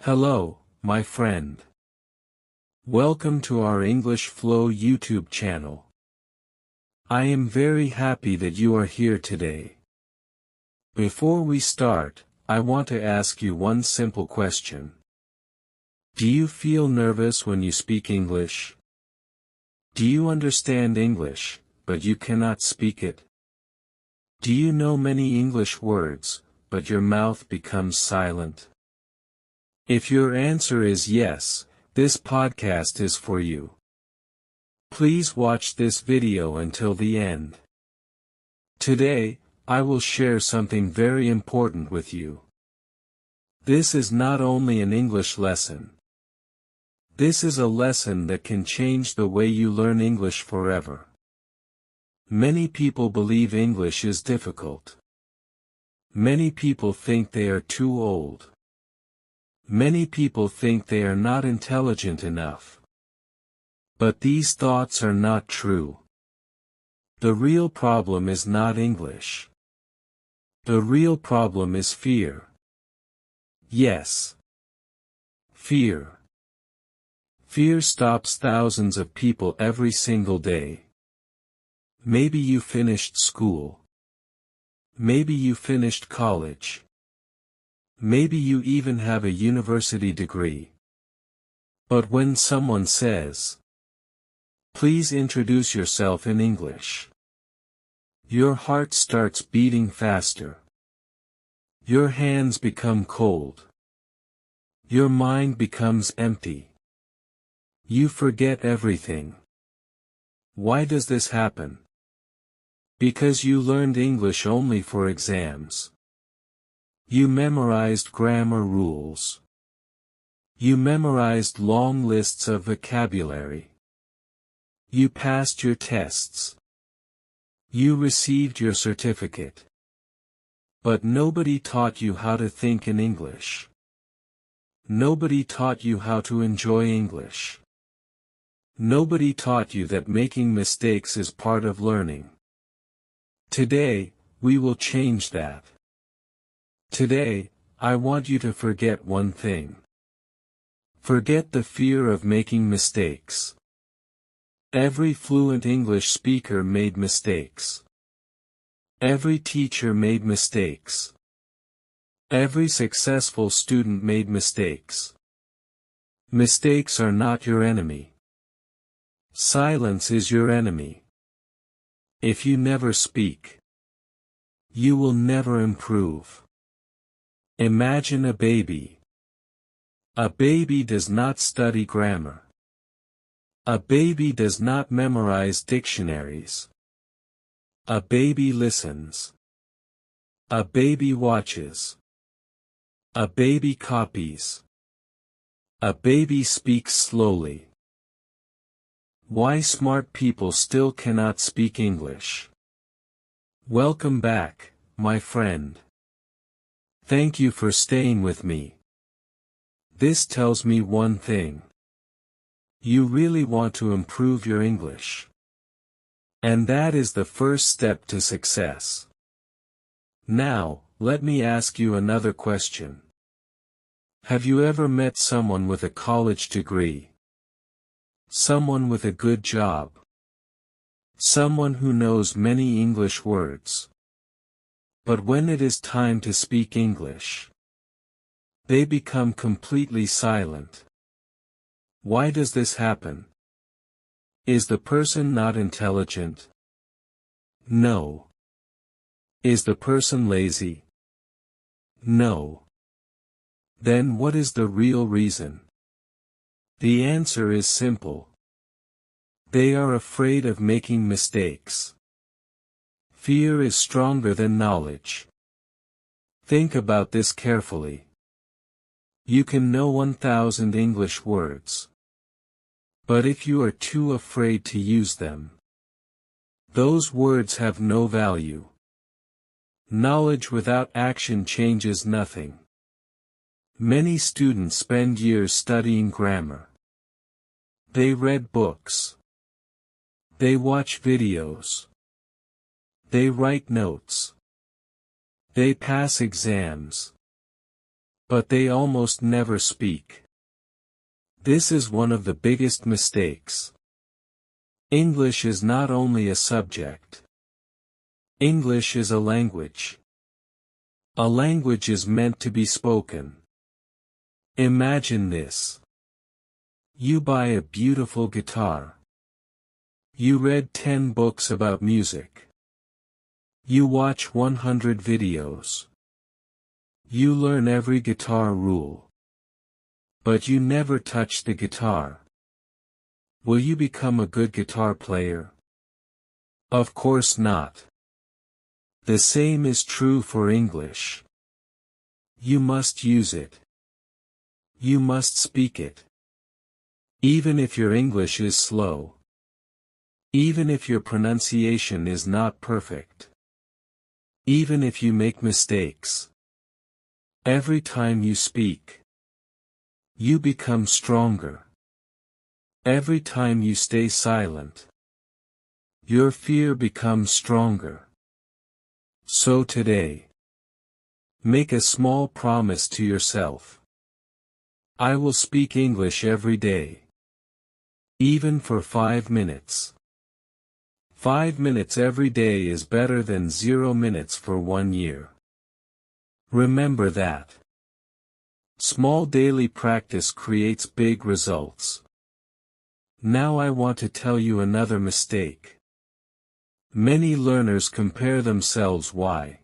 Hello, my friend. Welcome to our English Flow YouTube channel. I am very happy that you are here today. Before we start, I want to ask you one simple question. Do you feel nervous when you speak English? Do you understand English, but you cannot speak it? Do you know many English words, but your mouth becomes silent? If your answer is yes, this podcast is for you. Please watch this video until the end. Today, I will share something very important with you. This is not only an English lesson. This is a lesson that can change the way you learn English forever. Many people believe English is difficult. Many people think they are too old. Many people think they are not intelligent enough. But these thoughts are not true. The real problem is not English. The real problem is fear. Yes. Fear. Fear stops thousands of people every single day. Maybe you finished school. Maybe you finished college. Maybe you even have a university degree. But when someone says, "Please introduce yourself in English," your heart starts beating faster. Your hands become cold. Your mind becomes empty. You forget everything. Why does this happen? Because you learned English only for exams. You memorized grammar rules. You memorized long lists of vocabulary. You passed your tests. You received your certificate. But nobody taught you how to think in English. Nobody taught you how to enjoy English. Nobody taught you that making mistakes is part of learning. Today, we will change that. Today, I want you to forget one thing. Forget the fear of making mistakes. Every fluent English speaker made mistakes. Every teacher made mistakes. Every successful student made mistakes. Mistakes are not your enemy. Silence is your enemy. If you never speak, you will never improve. Imagine a baby. A baby does not study grammar. A baby does not memorize dictionaries. A baby listens. A baby watches. A baby copies. A baby speaks slowly. Why smart people still cannot speak English? Welcome back, my friend. Thank you for staying with me. This tells me one thing. You really want to improve your English. And that is the first step to success. Now, let me ask you another question. Have you ever met someone with a college degree? Someone with a good job? Someone who knows many English words? But when it is time to speak English, they become completely silent. Why does this happen? Is the person not intelligent? No. Is the person lazy? No. Then what is the real reason? The answer is simple. They are afraid of making mistakes. Fear is stronger than knowledge. Think about this carefully. You can know 1,000 English words. But if you are too afraid to use them, those words have no value. Knowledge without action changes nothing. Many students spend years studying grammar. They read books. They watch videos. They write notes. They pass exams. but they almost never speak. This is one of the biggest mistakes. English is not only a subject. English is a language. A language is meant to be spoken. Imagine this. You buy a beautiful guitar. You read 10 books about music. You watch 100 videos. You learn every guitar rule. But you never touch the guitar. Will you become a good guitar player? Of course not. The same is true for English. You must use it. You must speak it. Even if your English is slow. Even if your pronunciation is not perfect. Even if you make mistakes. Every time you speak, you become stronger. Every time you stay silent, your fear becomes stronger. So today, make a small promise to yourself. I will speak English every day. Even for 5 minutes. 5 minutes every day is better than 0 minutes for 1 year. Remember that. Small daily practice creates big results. Now I want to tell you another mistake. Many learners compare themselves. Why?